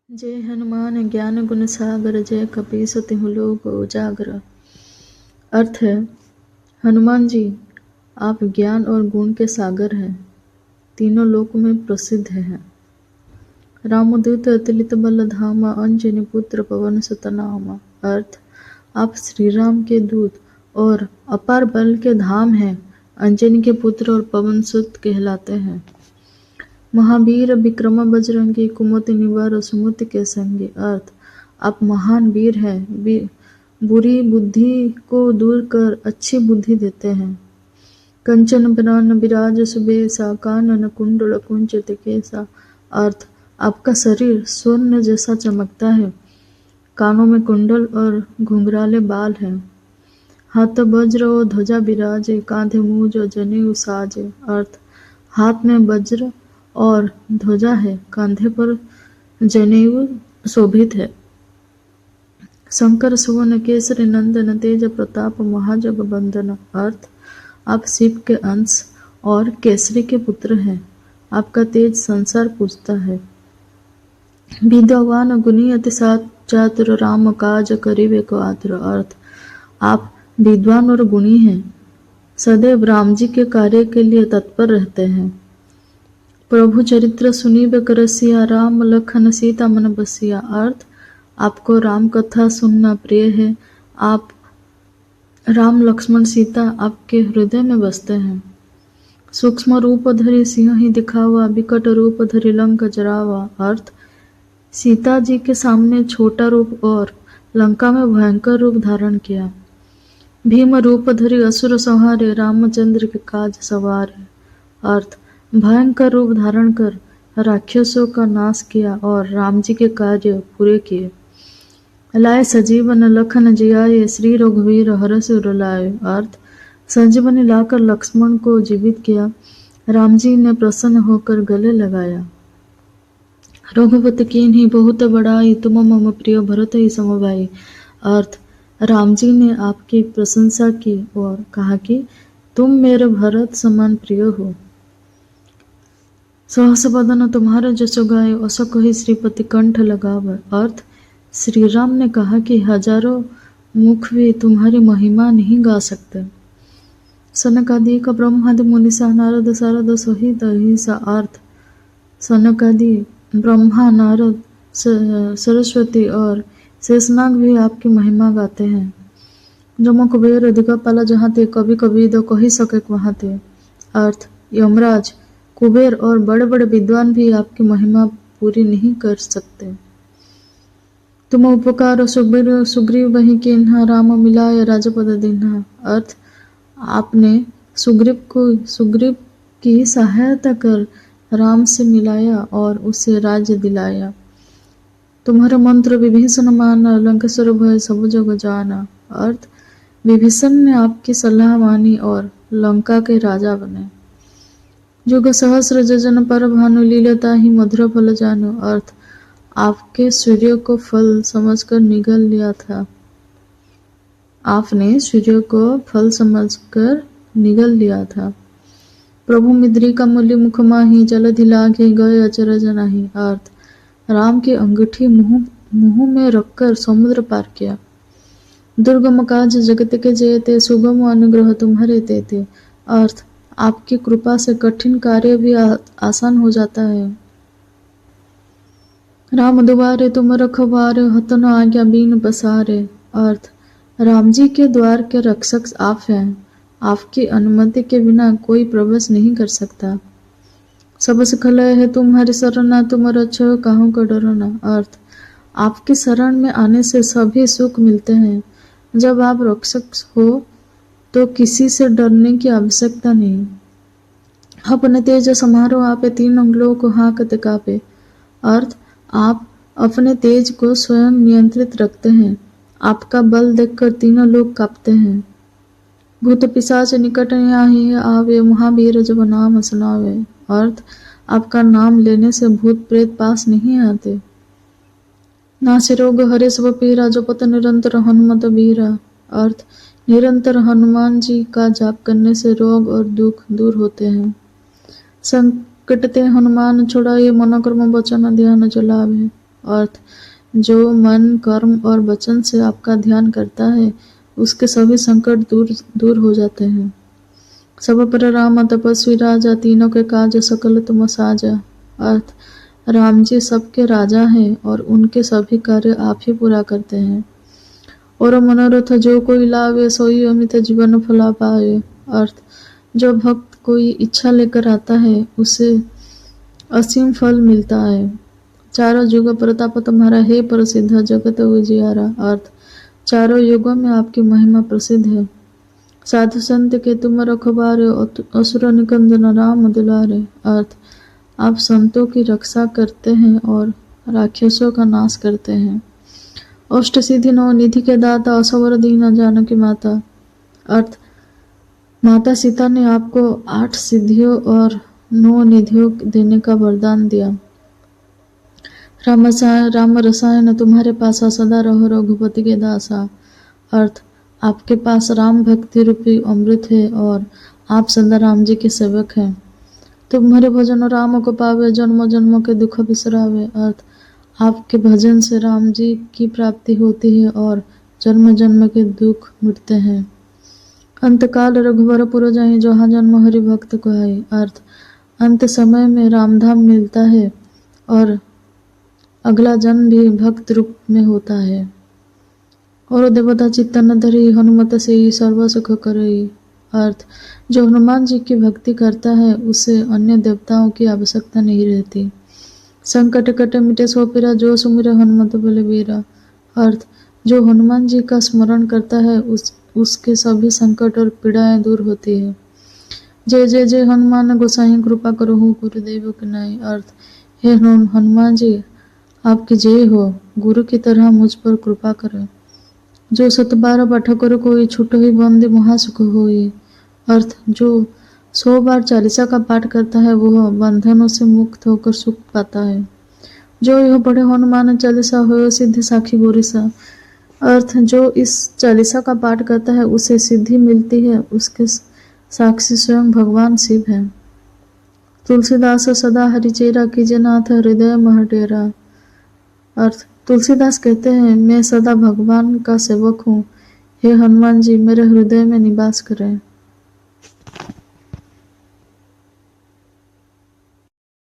जय हनुमान ज्ञान गुण सागर, जय कपीस तिहुँ लोक उजागर। अर्थ है, हनुमान जी आप ज्ञान और गुण के सागर हैं, तीनों लोक में प्रसिद्ध हैं। रामदूत अतुलित बल धामा, अंजनी पुत्र पवन सुत नामा। अर्थ, आप श्री राम के दूत और अपार बल के धाम हैं, अंजनी के पुत्र और पवन सुत कहलाते हैं। महावीर विक्रम बजरंगी, कुमति निवार सुमति के संगी। अर्थ, आप महान वीर हैं, बुरी बुद्धि को दूर कर अच्छी बुद्धि देते हैं। कंचन बरन विराज सुबेसा, कानन कुंडल कुंचित केसा। अर्थ, आपका शरीर स्वर्ण जैसा चमकता है, कानों में कुंडल और घुंघराले बाल हैं। हाथ वज्र और ध्वजा विराजे, कांधे मूज और जनेऊ साजे। अर्थ, हाथ में वज्र और ध्वजा है, कांधे पर जनेऊ शोभित है। शंकर सुवन केसरी नंदन, तेज प्रताप महाजगबंदन। अर्थ, आप शिव के अंश और केसरी के पुत्र हैं, आपका तेज संसार पूजता है। विद्वान गुणी अति चातुर, राम काज करिबे को आतुर। अर्थ, आप विद्वान और गुणी हैं, सदैव राम जी के कार्य के लिए तत्पर रहते हैं। प्रभु चरित्र सुनीबे क रसिया, राम लखन सीता मन बसिया। अर्थ, आपको राम कथा सुनना प्रिय है, आप राम लक्ष्मण सीता आपके हृदय में बसते हैं। सूक्ष्म रूप धरि सिंह ही दिखावा, विकट रूप धरि लंक जरावा। अर्थ, सीता जी के सामने छोटा रूप और लंका में भयंकर रूप धारण किया। भीम रूप धरि असुर संहारे, रामचंद्र के काज सवारे। अर्थ, भयंकर रूप धारण कर राक्षसों का नाश किया और राम जी के कार्य पूरे किए। लाए सजीवन लखन जियाए, श्री रघुवीर हरषि उर लाए। अर्थ, संजीवनी लाकर लक्ष्मण को जीवित किया, राम जी ने प्रसन्न होकर गले लगाया। रघुपति कीन्ही बहुत बड़ाई, तुम मम प्रिय भरत ही समभाई। अर्थ, राम जी ने आपकी प्रशंसा की और कहा कि तुम मेरे भरत समान प्रिय हो। सहस बदन तुम्हारे जसो गाय, असो कही श्रीपति कंठ लगाव। अर्थ, श्री राम ने कहा कि हजारों मुख भी तुम्हारी महिमा नहीं गा सकते। सनकादि का ब्रह्मादि मुनिसा, नारद सारद सहित अहिसा। अर्थ, सनकादि ब्रह्मा, नारद, सरस्वती और शेषनाग भी आपकी महिमा गाते हैं। जम कुबेर दिगपाला जहाँ थे, कभी कभी दो कही सके वहाँ थे। अर्थ, यमराज, कुबेर और बड़े बड़े विद्वान भी आपकी महिमा पूरी नहीं कर सकते। तुम उपकार सुग्रीव वही किन्हा, राम मिलाय राजपद दीन्हा। अर्थ, आपने सुग्रीव की सहायता कर राम से मिलाया और उसे राज्य दिलाया। तुम्हारा मंत्र विभीषण माना, लंकेश्वर भय सब जग जाना। अर्थ, विभीषण ने आपकी सलाह मानी और लंका के राजा बने। जुग सहस्र जजन पर भानु, लीलता ही मधुर फल जानो। अर्थ, आपके सूर्य को फल समझकर निगल लिया था, आपने सूर्य को फल समझकर निगल लिया था। प्रभु मुद्रिका मूल्य मुख माही, जलधि लागे गए अचरज नाही। अर्थ, राम की अंगूठी मुंह में रखकर समुद्र पार किया। दुर्गम काज जगत के जेते, सुगम अनुग्रह तुम्हारे तेते। अर्थ, आपकी कृपा से कठिन कार्य भी आसान हो जाता है। राम दुआरे तुम रखवारे, हत न आज्ञा बीन पसारे। अर्थ, राम जी के द्वार के रक्षक आप हैं, आपकी अनुमति के बिना कोई प्रवेश नहीं कर सकता। सबस खलय है तुम्हारी शरणा, तुम रक्षो काहू का डरना। अर्थ, आपकी शरण में आने से सभी सुख मिलते हैं। जब आप रक्षक हो तो किसी से डरने की आवश्यकता नहीं। अपने तेज समारोह आपे, तीन अंगलों को हाँकते कापे। अर्थ, आप अपने तेज को स्वयं नियंत्रित रखते हैं, आपका बल देखकर तीनों लोग कांपते हैं। भूत पिशाच निकट नहीं आवे, महावीर जब नाम सुनावे। अर्थ, आपका नाम लेने से भूत प्रेत पास नहीं आते। नासि रोग हरे सब पीरा, जपत निरंतर हनुमत बीरा। अर्थ, निरंतर हनुमान जी का जाप करने से रोग और दुख दूर होते हैं। संकट ते हनुमान छुड़ाए, मन कर्म वचन ध्यान चलावे। अर्थ जो मन, कर्म और वचन से आपका ध्यान करता है उसके सभी संकट दूर दूर हो जाते हैं। सब पर राम तपस्वी राजा, तीनों के काज सकल तुम साजा। अर्थ राम जी सबके राजा हैं और उनके सभी कार्य आप ही पूरा करते हैं। और मनोरथ जो कोई लावे, सोई अमित जीवन फला पावे। अर्थ जो भक्त कोई इच्छा लेकर आता है उसे असीम फल मिलता है। चारों युग प्रताप तुम्हारा है प्रसिद्ध, जगत उजियारा। अर्थ चारों युगों में आपकी महिमा प्रसिद्ध है। साधु संत के तुम रखवारे, असुर निकंदन राम दुलारे। अर्थ आप संतों की रक्षा करते हैं और राक्षसों का नाश करते हैं। अष्ट सिद्धि नौ निधि के दाता, असवर दीन जानकी माता। अर्थ माता सीता ने आपको 8 सिद्धियों और 9 निधियों देने का वरदान दिया। राम रसायन तुम्हारे पास, सदा रहो रघुपति के दासा। अर्थ आपके पास राम भक्ति रूपी अमृत है और आप सदा राम जी के सेवक हैं। तुम्हारे भजन राम को पावे, जन्म जन्म के दुख बिसरावे। अर्थ आपके भजन से राम जी की प्राप्ति होती है और जन्म जन्म के दुख मिटते हैं। अंतकाल रघुवर पुर जाई, जहाँ जन्म हरि भक्त को आई। अर्थ अंत समय में रामधाम मिलता है और अगला जन्म भी भक्त रूप में होता है। और देवता चित्तन धरी, हनुमत से सर्व सुख करई। अर्थ जो हनुमान जी की भक्ति करता है उसे अन्य देवताओं की आवश्यकता नहीं रहती। संकट कट मिटे सो पीरा, जो सुमिरे हनुमत बलबीरा। अर्थ जो हनुमान जी का स्मरण करता है उसके सभी संकट और पीड़ाएं दूर होती है। जय जय जय हनुमान गोसाई, कृपा करो गुरुदेव की नाई। अर्थ हे हनुमान जी आपकी जय हो, गुरु की तरह मुझ पर कृपा करें। जो 100 पाठ करो कोई, छूट ही बंदी महासुख होई। अर्थ जो 100 बार चालीसा का पाठ करता है वह बंधनों से मुक्त होकर सुख पाता है। जो यह पढ़े हनुमान चालीसा हो, सिद्धि साखी गोरिसा। अर्थ जो इस चालीसा का पाठ करता है उसे सिद्धि मिलती है, उसके साक्षी स्वयं भगवान शिव है। तुलसीदास सदा हरिचेरा, कीजे नाथ हृदय मह डेरा। अर्थ तुलसीदास कहते हैं मैं सदा भगवान का सेवक हूँ, हे हनुमान जी मेरे हृदय में निवास करें।